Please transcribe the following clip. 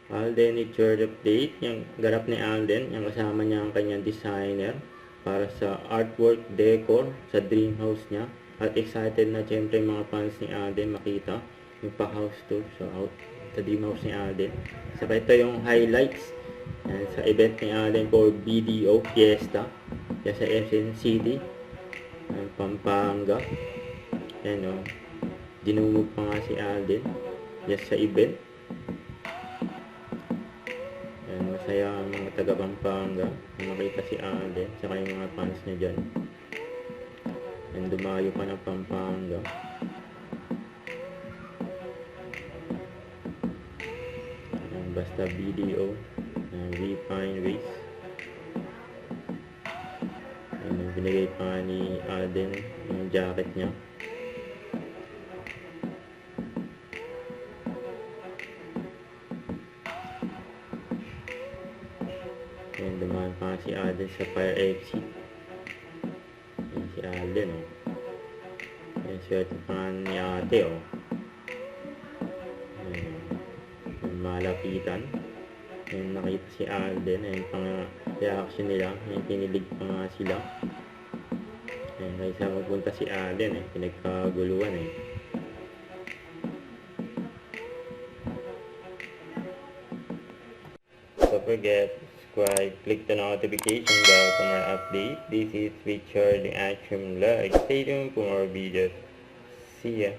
Alden Nature Update. Yung ganap ni Alden, yung kasama niya ang kanyang designer para sa artwork decor sa dream house niya. At excited na siyempre mga fans ni Alden makita yung pa-house tour sa dream house ni Alden. Saka ito yung highlights sa event ni Alden for BDO Fiesta sa SM City, Pampanga. Yan o, dinumog pa nga si Alden sa event. Yan, masaya ang mga taga Pampanga na makita si Alden saka yung mga fans niya dyan. Yan, dumayo pa ng Pampanga. Yan, basta BDO Refine Race. Yan, binigay pa ni Alden yung jacket niya. Yan, dumaan pa si Alden sa fire exit. Yan si Alden, oh. Yan, swerte pa ni ate, oh. Yan, malapitan. Yan, nakita si Alden. Yan, pang reaction nila. Yan, kinilig pa nga sila. Yan, kaysa magpunta si Alden, pinagkaguluhan, Don't forget, subscribe, click the notification bell for more updates. This is Richard the Action Vlog. Stay tuned for more videos. See ya.